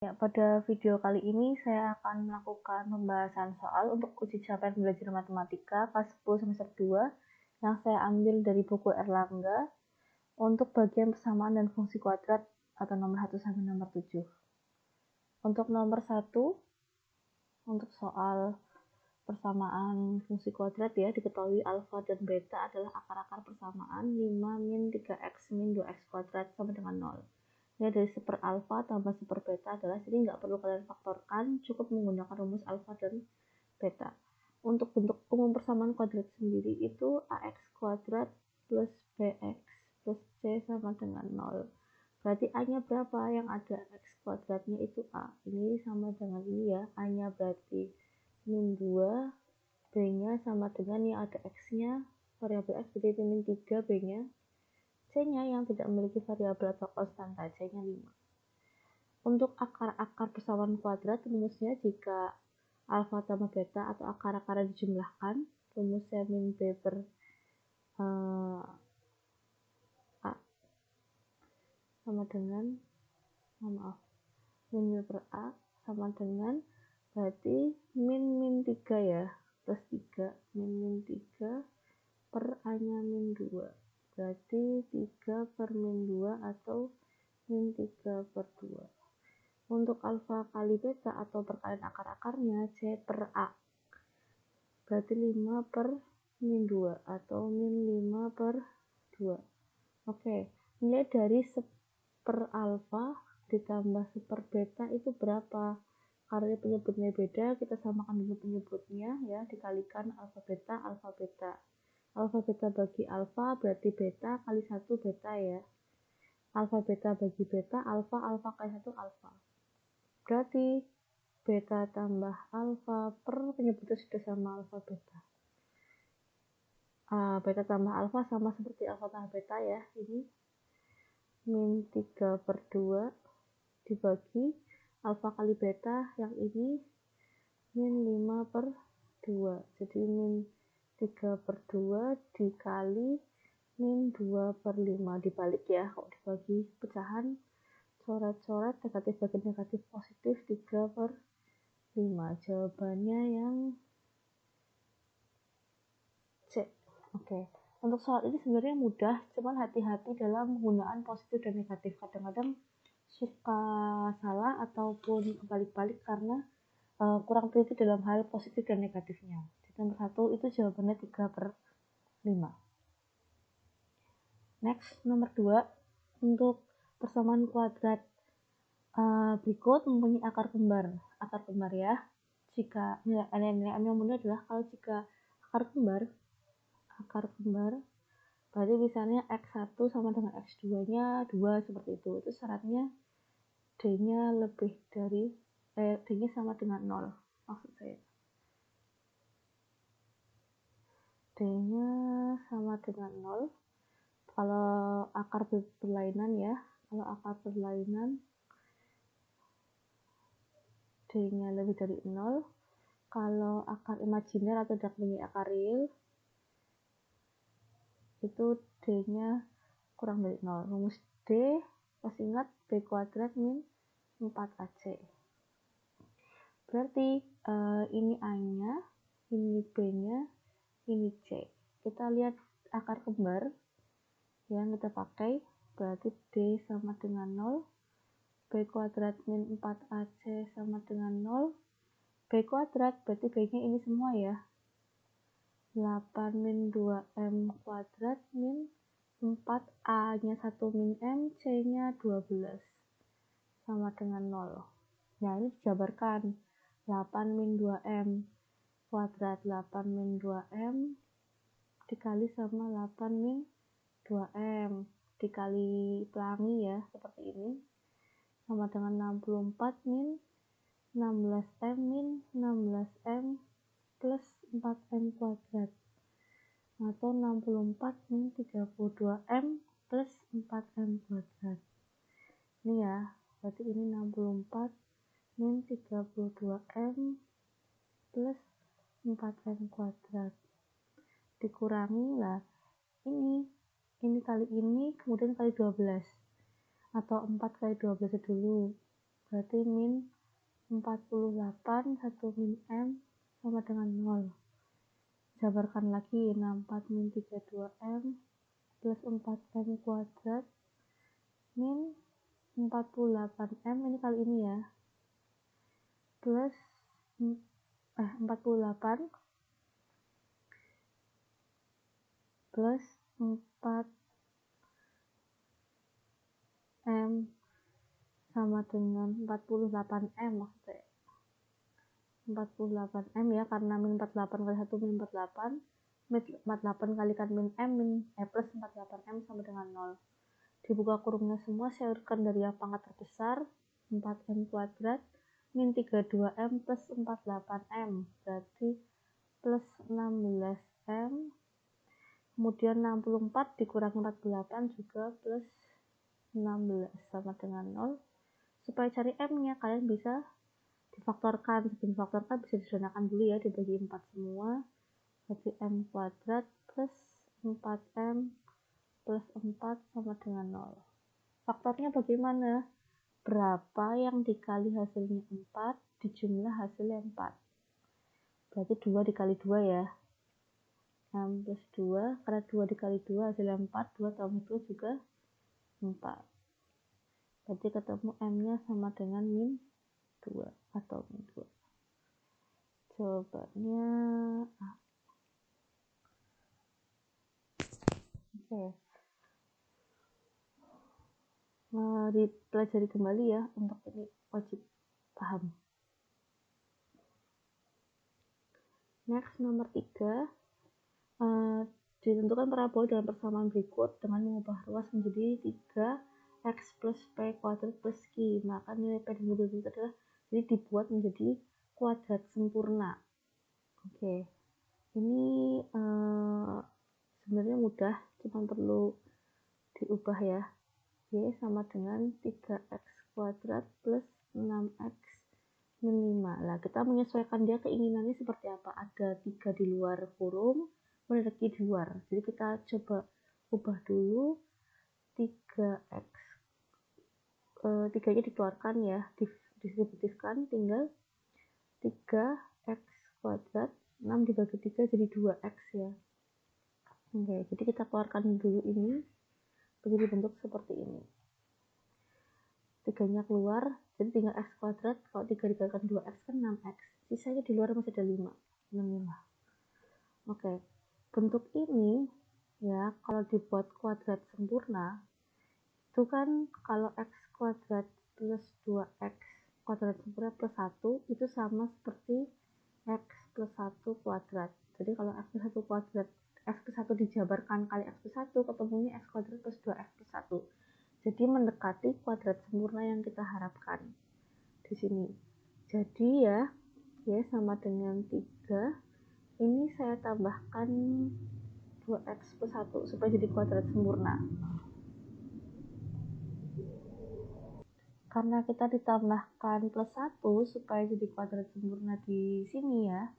Ya, pada video kali ini saya akan melakukan pembahasan soal untuk uji capaian belajar matematika kelas 10 semester 2 yang saya ambil dari buku Erlangga untuk bagian persamaan dan fungsi kuadrat atau nomor 1 sampai nomor 7. Untuk nomor 1, untuk soal persamaan fungsi kuadrat ya, diketahui alfa dan beta adalah akar-akar persamaan 5 min 3x min 2x kuadrat sama dengan 0. Ya, dari 1/, alfa tambah 1/, beta adalah, jadi nggak perlu kalian faktorkan, cukup menggunakan rumus alfa dan beta. Untuk bentuk umum persamaan kuadrat sendiri itu ax kuadrat plus bx plus c sama dengan 0. Berarti a-nya berapa? Yang ada x kuadratnya itu a. Ini sama dengan ini ya, a-nya berarti min 2, b-nya sama dengan yang ada x-nya, variabel x berarti min 3, b-nya. C-nya yang tidak memiliki variabel atau konstanta, C-nya 5. Untuk akar-akar persamaan kuadrat, rumusnya jika alfa tambah beta atau akar-akarnya dijumlahkan, rumusnya min b per a sama dengan, min b per a sama dengan, berarti min 3 ya, plus 3, min 3 per a-nya min 2. Berarti 3 per min 2 atau min 3 per 2. Untuk alfa kali beta atau perkalian akar-akarnya C per A. Berarti 5 per min 2 atau min 5 per 2. Oke, nilai dari 1/, alfa ditambah 1/, beta itu berapa? Karena penyebutnya beda, kita samakan dulu penyebutnya ya, dikalikan alfa beta. Alfa beta bagi alfa berarti beta kali 1 beta ya. Alfa beta bagi beta, alfa kali 1 alfa. Berarti beta tambah alfa per penyebutnya sudah sama alfa beta. Beta tambah alfa sama seperti alfa tambah beta ya. Ini min 3 per 2 dibagi alfa kali beta, yang ini min 5 per 2. Jadi min 3 per 2 dikali min 2 per 5. Dibalik ya, kalau dibagi pecahan, coret-coret, negatif bagi negatif positif, 3 per 5. Jawabannya yang C. Oke. Untuk soal ini sebenarnya mudah, cuman hati-hati dalam penggunaan positif dan negatif. Kadang-kadang suka salah ataupun kebalik-balik karena kurang teliti dalam hal positif dan negatifnya. Jadi nomor 1 itu jawabannya 3 per 5. Next, nomor 2, untuk persamaan kuadrat berikut mempunyai akar kembar. Akar kembar ya, jika nilai M yang benar adalah kalau jika akar kembar berarti misalnya x1 sama dengan x2 nya 2 seperti itu. Itu syaratnya d-nya lebih dari d-nya sama dengan 0, maksud saya d-nya sama dengan 0 kalau akar berlainan ya. Kalau akar berlainan d-nya lebih dari 0. Kalau akar imajiner atau tidak memiliki akar real itu d-nya kurang dari 0. Rumus d, masih ingat, b kuadrat min 4ac. Berarti ini a-nya, ini b-nya, ini c. Kita lihat akar kembar yang kita pakai, berarti d sama dengan 0, b kuadrat min 4ac sama dengan 0, b kuadrat berarti b-nya ini semua ya, 8 min 2m kuadrat min 4, a-nya 1 min m, c-nya 12 sama dengan 0. Nah, ini dijabarkan 8 min 2m kuadrat, 8 min 2m dikali sama 8 min 2m dikali pelangi ya, seperti ini, sama dengan 64 min 16m min 16m plus 4m kuadrat, atau 64 min 32m plus 4m kuadrat. Ini ya, berarti ini 64 min 32m plus 4m kuadrat dikurangi lah ini kali ini, kemudian kali 12 atau 4 kali 12 dulu, berarti min 48, 1 min M sama dengan 0. Jabarkan lagi, 64 min 32M plus 4M kuadrat min 48M, ini kali ini ya, plus 48 plus 4M sama dengan 48M maksudnya. 48M ya, karena min 48 kali 1 min 48, min 48 kalikan min M plus 48M sama dengan 0. Dibuka kurungnya semua, saya urutkan dari yang pangkat terbesar, 4M kuadrat min 32M plus 48M, berarti plus 16M, kemudian 64 dikurangi 48 juga plus 16 sama dengan 0. Supaya cari M-nya, kalian bisa difaktorkan. Sebelum difaktorkan bisa disederhanakan dulu ya, dibagi 4 semua, berarti M kuadrat plus 4M plus 4 sama dengan 0. Faktornya bagaimana? Berapa yang dikali hasilnya 4 dijumlah hasilnya 4. Berarti 2 dikali 2 ya. M plus 2, karena 2 dikali 2 hasilnya 4, 2 tambah 2 juga 4. Berarti ketemu M-nya sama dengan min 2 atau min 2. Jawabannya A. Oke. Dipelajari kembali ya, untuk ini wajib paham. Next, nomor 3. Ditentukan parabola dalam persamaan berikut dengan mengubah ruas menjadi 3x plus p kuadrat plus q. Maka nilai p dan q itu adalah, jadi dibuat menjadi kuadrat sempurna. Oke. Ini sebenarnya mudah, cuma perlu diubah ya. Y sama dengan 3x kuadrat plus 6x min 5. Nah, kita menyesuaikan dia keinginannya seperti apa. Ada 3 di luar kurung, memiliki di luar. Jadi kita coba ubah dulu 3x. 3-nya dikeluarkan ya, distributifkan, tinggal 3x kuadrat, 6 dibagi 3 jadi 2x ya. Oke, jadi kita keluarkan dulu ini menjadi bentuk seperti ini. 3-nya keluar, jadi tinggal x kuadrat. Kalau 3 dikalikan 2x kan 6x. Sisanya di luar masih ada 5. Oke, bentuk ini ya, kalau dibuat kuadrat sempurna, itu kan kalau x kuadrat plus 2x kuadrat sempurna plus 1 itu sama seperti x plus 1 kuadrat. Jadi kalau x plus 1 kuadrat, x plus 1 dijabarkan kali x plus 1, ketemunya x kuadrat plus 2x plus 1. Jadi mendekati kuadrat sempurna yang kita harapkan di sini. Jadi ya, y sama dengan 3. Ini saya tambahkan 2x plus 1 supaya jadi kuadrat sempurna. Karena kita ditambahkan plus 1 supaya jadi kuadrat sempurna di sini ya.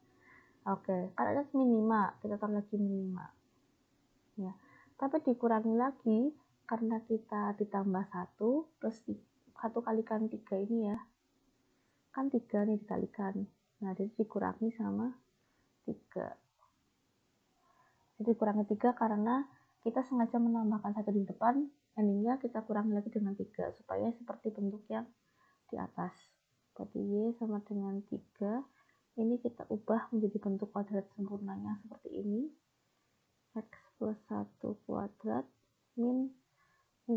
Oke, karena ada min 5, kita tambah lagi min 5. Ya. Tapi dikurangi lagi karena kita ditambah 1 plus 1 kalikan 3 ini ya. Kan 3 nih dikalikan. Nah, jadi dikurangi sama 3. Jadi kurangi 3 karena kita sengaja menambahkan 1 di depan, endingnya kita kurangi lagi dengan 3 supaya seperti bentuk yang di atas. Berarti Y sama dengan 3. Ini kita ubah menjadi bentuk kuadrat sempurnanya seperti ini. X plus 1 kuadrat min 5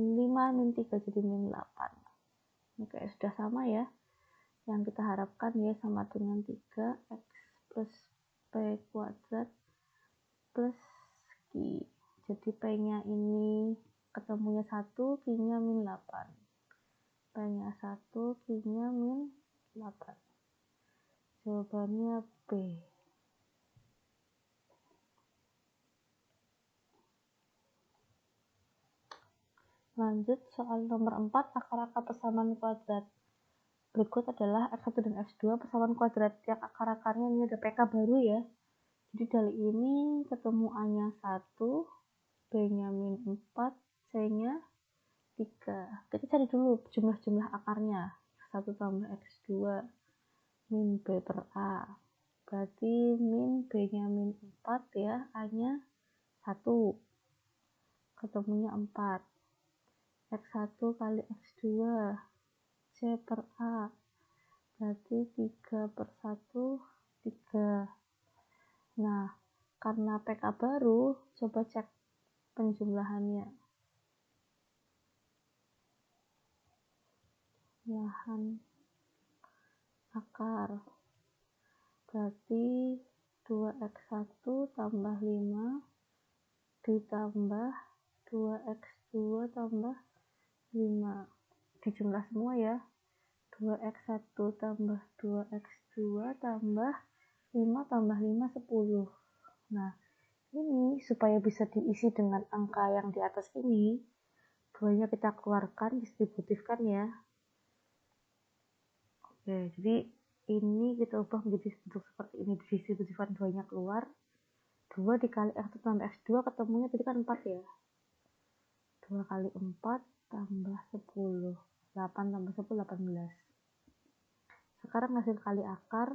min 3 jadi min 8. Oke, sudah sama ya. Yang kita harapkan Y sama dengan 3 X plus P kuadrat plus Q. Jadi P-nya ini ketemunya 1, Q-nya min 8. P-nya 1, Q-nya min 8. Jawabannya B. Lanjut soal nomor 4, akar-akar persamaan kuadrat. Berikut adalah X1 dan X2 persamaan kuadrat yang akar-akarnya ini ada PK baru ya. Jadi dari ini ketemu A-nya 1, B-nya min 4, C-nya 3. Kita cari dulu jumlah-jumlah akarnya. X1 tambah X2 min B per A. Berarti min B-nya min 4 ya, A-nya 1. Ketemunya 4. X1 kali X2 C per A. Berarti 3 per 1, 3. Nah, karena PK baru, coba cek penjumlahannya. Lahan akar. Berarti 2X1 tambah 5 ditambah 2X2 tambah 5. Dijumlah semua ya. 2X1 tambah 2X2 tambah 5 tambah 5, 10. Nah, ini supaya bisa diisi dengan angka yang di atas ini, 2-nya kita keluarkan, distributifkan ya. Oke, jadi ini kita ubah menjadi bentuk seperti ini, distributifkan 2-nya keluar. 2 dikali X1 tambah X2 ketemunya tadi kan 4 ya. 2 kali 4 tambah 10. 8 tambah 10, 18. Sekarang hasil kali akar.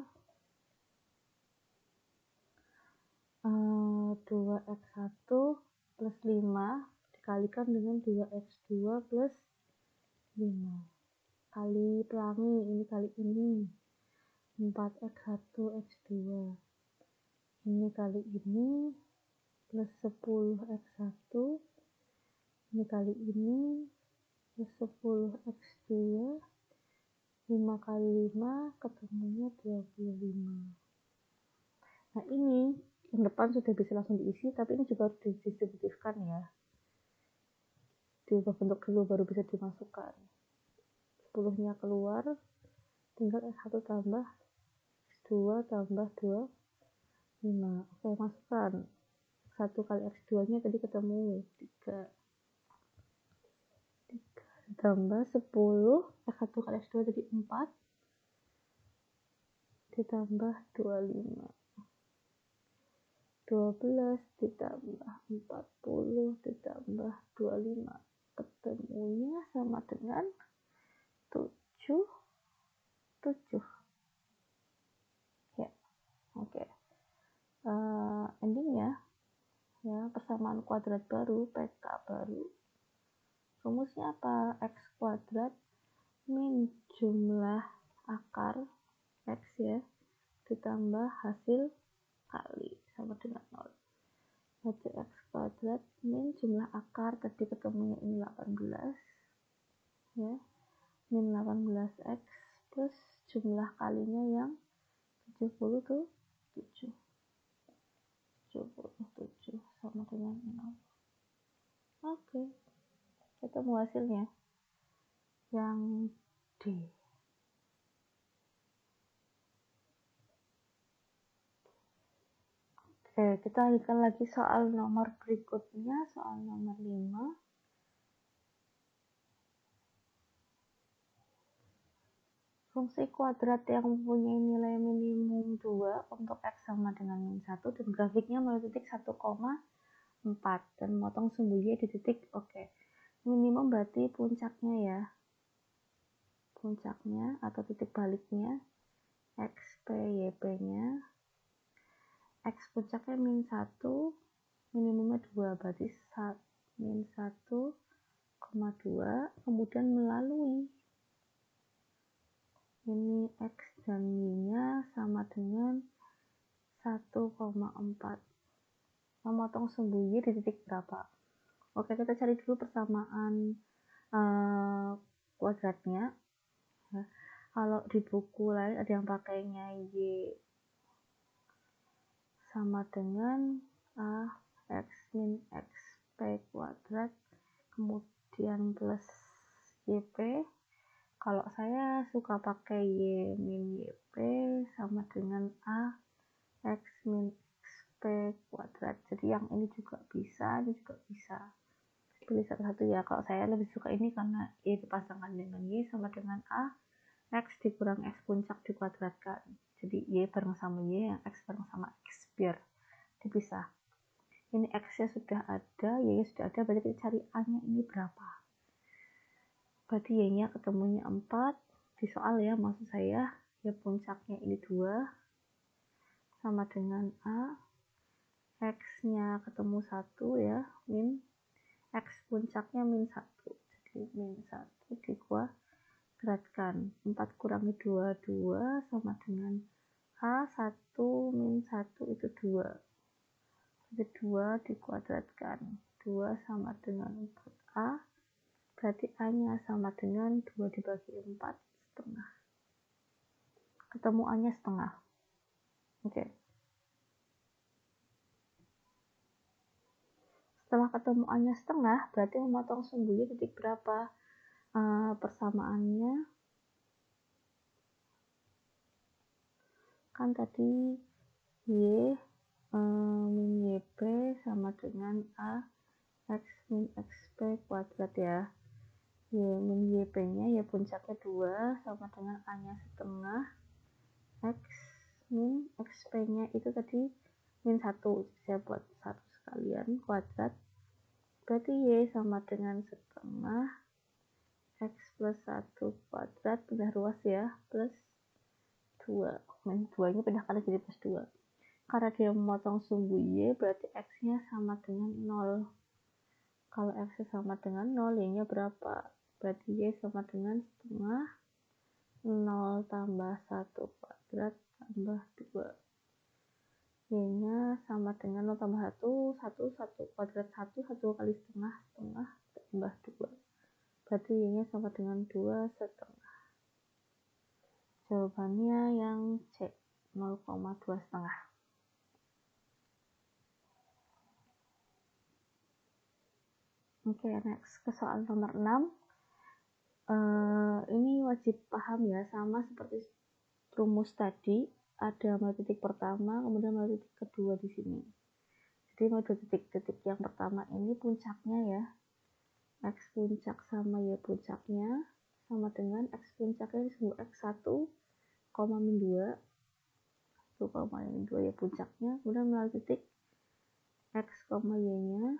2X1 plus 5 dikalikan dengan 2X2 plus 5. Kali pelangi, ini kali ini. 4X1, X2. Ini kali ini plus 10X1. Ini kali ini plus 10X2. 5 kali 5 ketemunya 25. Nah, ini yang depan sudah bisa langsung diisi, tapi ini juga harus didistributifkan ya. Diubah bentuk dulu baru bisa dimasukkan. 10-nya keluar, tinggal X1 tambah X2 tambah 2, 5. Oke, masukkan. 1 kali X2-nya tadi ketemu 3. 3 ditambah 10, X1 kali X2 tadi 4, ditambah 25. 12 ditambah 40 ditambah 25. Ketemunya sama dengan 7. Ya, oke. Endingnya ya, persamaan kuadrat baru, PK baru. Rumusnya apa? X kuadrat min jumlah akar X ya, ditambah hasil kali sama dengan 0. Berarti X kuadrat min jumlah akar, tadi ketemunya ini 18 ya, min 18X plus jumlah kalinya yang 77 sama dengan 0. Oke, ketemu hasilnya yang D. Oke, kita lanjutkan lagi soal nomor berikutnya, soal nomor 5. Fungsi kuadrat yang mempunyai nilai minimum 2 untuk X sama dengan min 1 dan grafiknya melalui titik 1,4 dan memotong sumbu Y di titik oke. Minimum berarti puncaknya ya. Puncaknya atau titik baliknya X, P, Y, P-nya. X puncaknya min 1, minimumnya 2, berarti min 1,2, kemudian melalui ini X dan Y-nya sama dengan 1,4. Memotong sumbu Y di titik berapa? Oke, kita cari dulu persamaan kuadratnya. Ya. Kalau di buku lain ada yang pakainya Y sama dengan A X min X P kuadrat kemudian plus YP. Kalau saya suka pakai Y min YP sama dengan A X min X P kuadrat. Jadi yang ini juga bisa, ini juga bisa. Pilih satu-satu ya. Kalau saya lebih suka ini karena Y dipasangkan dengan Y sama dengan A X dikurang X puncak dikuadratkan. Jadi Y bareng sama Y, yang X bareng sama X biar dipisah. Ini X-nya sudah ada, Y-nya sudah ada, berarti kita cari A-nya ini berapa. Berarti Y-nya ketemunya 4 di soal ya, maksud saya ya puncaknya ini 2 sama dengan A, X-nya ketemu 1 ya, min X puncaknya min 1, jadi min 1 dikuadratkan, 4 kurangi 2, 2 sama dengan A, 1 min 1 itu 2, jadi 2 dikuadratkan, 2 sama dengan 4A, berarti A-nya sama dengan 2 dibagi 4 setengah, ketemu A-nya setengah. Oke. Setelah ketemu A-nya setengah, berarti memotong sumbunya titik berapa? Persamaannya kan tadi Y min YP sama dengan A X min XP kuadrat ya. Y min YP-nya ya puncaknya 2 sama dengan A-nya setengah, X min XP-nya itu tadi min 1, saya buat 1 sekalian kuadrat, berarti Y sama dengan setengah X plus 1 kuadrat, pindah ruas ya, plus 2, min 2 nya pindah kali jadi plus 2, karena dia memotong sumbu Y berarti X nya sama dengan 0, kalau X nya sama dengan 0, Y nya berapa? Berarti Y sama dengan setengah 0 tambah 1 kuadrat tambah 2, Y nya sama dengan 0 tambah 1, 1 kuadrat 1, 1 kali setengah, setengah tambah 2, berarti Y nya sama dengan 2 setengah. Jawabannya yang C, 0,2 setengah. Oke, next ke soal nomor 6. Ini wajib paham ya, sama seperti rumus tadi, ada melalui titik pertama, kemudian melalui titik kedua di sini. Jadi melalui titik yang pertama ini puncaknya ya, X puncak sama Y puncaknya sama dengan X puncaknya disebut X1, min 2, 1, 2 ya puncaknya, kemudian melalui titik X, Y-nya.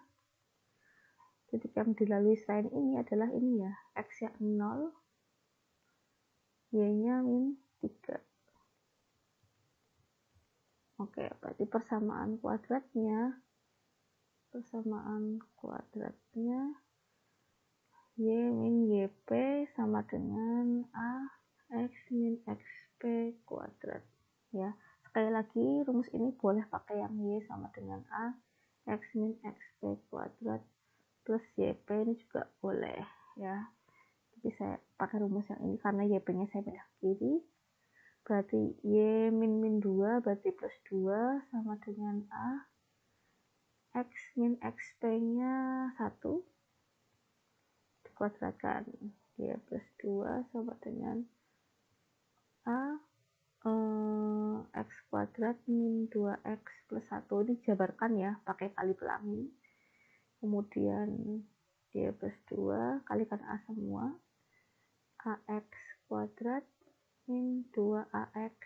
Titik yang dilalui selain ini adalah ini ya, X nya 0, Y-nya min 3. Oke, berarti persamaan kuadratnya Y min YP sama dengan A X min XP kuadrat ya. Sekali lagi rumus ini boleh pakai yang Y sama dengan A X min XP kuadrat plus YP, ini juga boleh ya, tapi saya pakai rumus yang ini karena YP nya saya pindah ke kiri, berarti Y min 2 berarti plus 2 sama dengan A X min XP nya 1 dikuadratkan, Y plus 2 sama dengan A X kuadrat min 2X plus 1, ini jabarkan ya pakai kali pelangi, kemudian Y plus 2 kalikan A semua, AX kuadrat min 2AX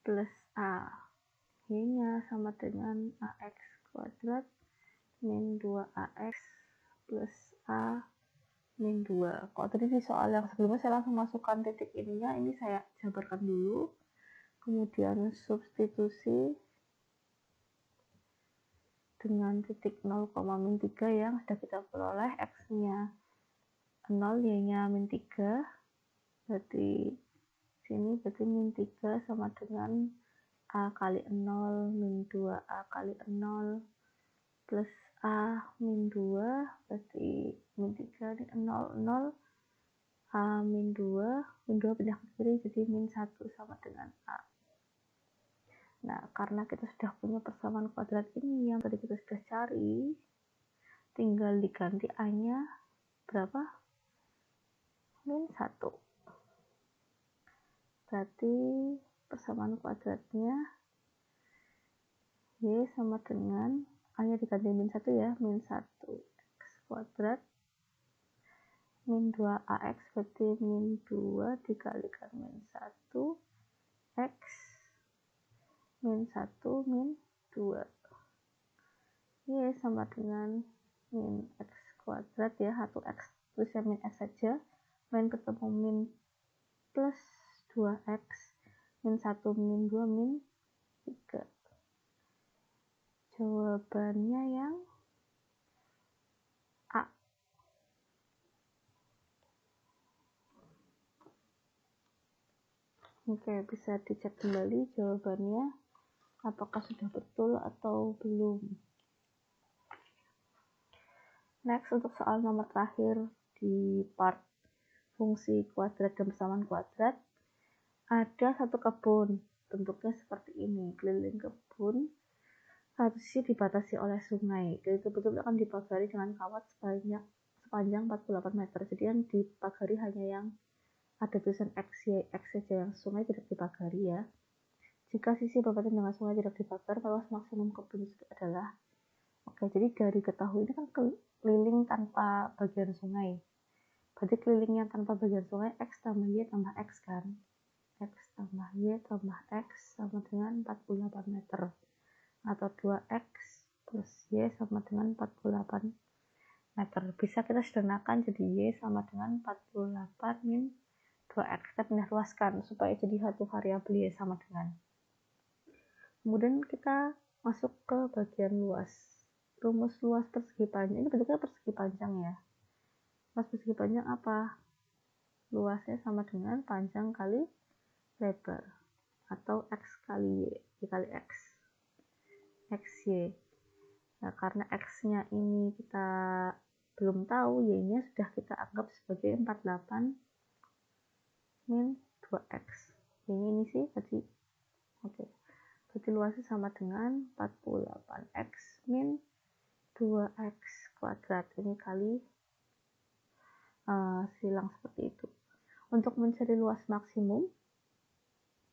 plus A, Y nya sama dengan AX kuadrat min 2AX plus A min 2. Kalau tadi di soal yang sebelumnya saya langsung masukkan titik ininya, ini saya jabarkan dulu, kemudian substitusi dengan titik 0, min 3 yang sudah kita peroleh, X nya 0, Y nya min 3, berarti sini berarti min 3 sama dengan A kali 0 min 2A kali 0 plus A min 2, berarti min 3 ini 0, 0 A min 2 pindah ke kiri jadi min 1 sama dengan A. Nah, karena kita sudah punya persamaan kuadrat ini yang tadi kita sudah cari, tinggal diganti A nya berapa? Min 1. Berarti persamaan kuadratnya Y sama dengan A nya diganti min 1 ya, min 1 X kuadrat min 2AX, berarti min 2 dikalikan min 1 X min 1 min 2, Y sama dengan min X kuadrat ya, 1X tulisnya min X saja, min ketemu min plus 2x min 1 min 2 min 3. Jawabannya yang A. Oke, bisa dicek kembali jawabannya apakah sudah betul atau belum. Next, untuk soal nomor terakhir di part fungsi kuadrat dan persamaan kuadrat, ada satu kebun, bentuknya seperti ini, keliling kebun, satu sisi dibatasi oleh sungai. Keliling kebun itu akan dipagari dengan kawat sepanjang 48 meter. Jadi yang dipagari hanya yang ada tulisan X, Y, X saja, yang sungai tidak dipagari ya. Jika sisi berbatasan dengan sungai tidak dibakar, luas maksimum kebun itu adalah, oke, jadi dari ketahui ini kan keliling tanpa bagian sungai. Berarti kelilingnya tanpa bagian sungai, X tambah Y tambah X kan. X tambah Y tambah X sama dengan 48 meter. Atau 2X plus Y sama dengan 48 meter. Bisa kita sederhanakan jadi Y sama dengan 48 min 2X. Kita pindah luaskan supaya jadi satu variabel Y sama dengan. Kemudian kita masuk ke bagian luas. Rumus luas persegi panjang. Ini bentuknya persegi panjang ya. Luas persegi panjang apa? Luasnya sama dengan panjang kali lebar. Atau X kali Y dikali X. XY. Nah, karena X-nya ini kita belum tahu, Y-nya sudah kita anggap sebagai 48 min 2X. Ini sih tadi. Oke. Berarti luasnya sama dengan 48X min 2X kuadrat. Ini kali silang seperti itu. Untuk mencari luas maksimum,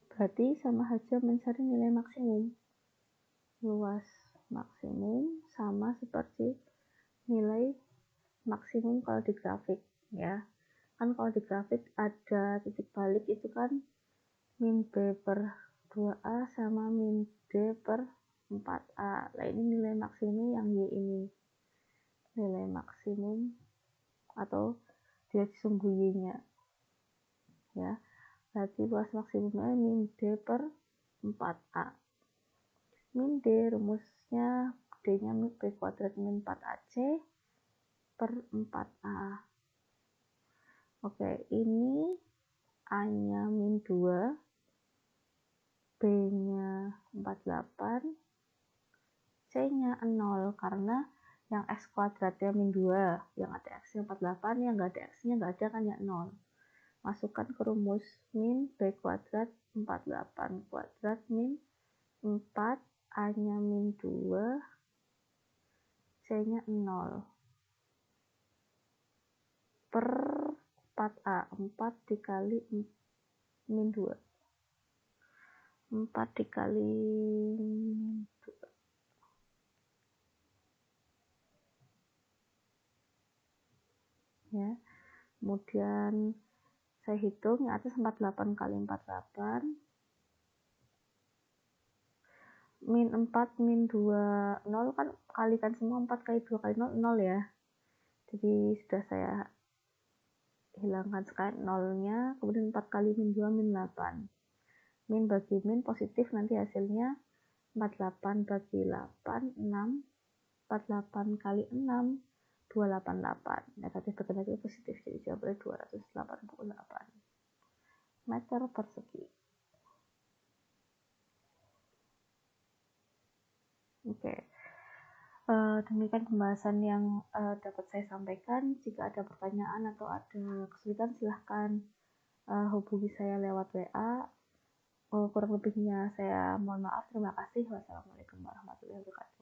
berarti sama saja mencari nilai maksimum. Luas maksimum sama seperti nilai maksimum kalau di grafik ya. Kan kalau di grafik ada titik balik itu kan min B per 2A sama min D per 4A. Nah, ini nilai maksimum yang Y ini. Nilai maksimum atau dia sumbu Y-nya. Ya. Berarti luas maksimumnya min D per 4A. Min D rumusnya D-nya min B kuadrat min 4AC per 4A. Oke, ini A-nya min 2, B-nya 48, C-nya 0, karena yang X kuadratnya min 2, yang ada X-nya 48, yang nggak ada X-nya nggak ada kan ya 0. Masukkan ke rumus min B kuadrat 48 kuadrat min 4, A-nya min 2, C-nya 0. Per 4A, 4 dikali min 2. 4 dikali min 2. Ya. Kemudian saya hitung yang atas 48 kali 48 min 4 min 2 0 kan kalikan semua 4 kali 2 kali 0 0 ya. Jadi sudah saya hilangkan sekalian nolnya, kemudian 4 kali min 2 min 8. Min bagi min positif, nanti hasilnya 48 bagi 8 6, 48 kali 6 288. Negatif bagi negatif positif, jadi jawabannya 288 meter persegi. Oke. Demikian pembahasan yang dapat saya sampaikan. Jika ada pertanyaan atau ada kesulitan, silahkan hubungi saya lewat WA. Kurang lebihnya saya mohon maaf. Terima kasih. Wassalamualaikum warahmatullahi wabarakatuh.